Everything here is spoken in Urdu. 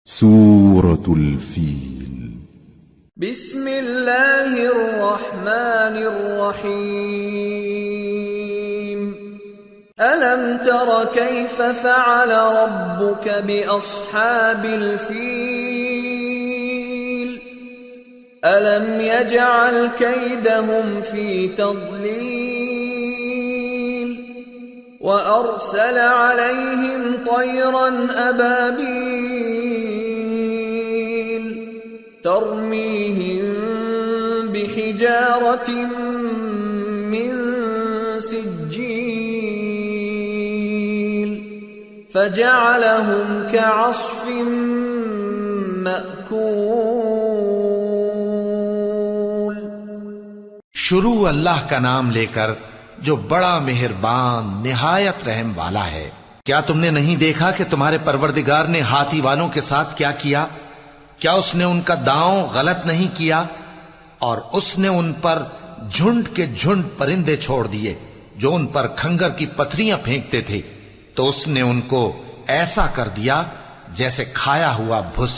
سورة الفيل بسم الله الرحمن الرحيم ألم تر كيف فعل ربك بأصحاب الفيل ألم يجعل كيدهم في تضليل وأرسل عليهم طيرا أبابيل ترميهم بحجارة من سجيل فجعلهم كعصف مأكول. شروع اللہ کا نام لے کر جو بڑا مہربان نہایت رحم والا ہے. کیا تم نے نہیں دیکھا کہ تمہارے پروردگار نے ہاتھی والوں کے ساتھ کیا کیا؟ کیا اس نے ان کا داؤں غلط نہیں کیا؟ اور اس نے ان پر جھنڈ کے جھنڈ پرندے چھوڑ دیے جو ان پر کھنگر کی پتھریاں پھینکتے تھے، تو اس نے ان کو ایسا کر دیا جیسے کھایا ہوا بھس.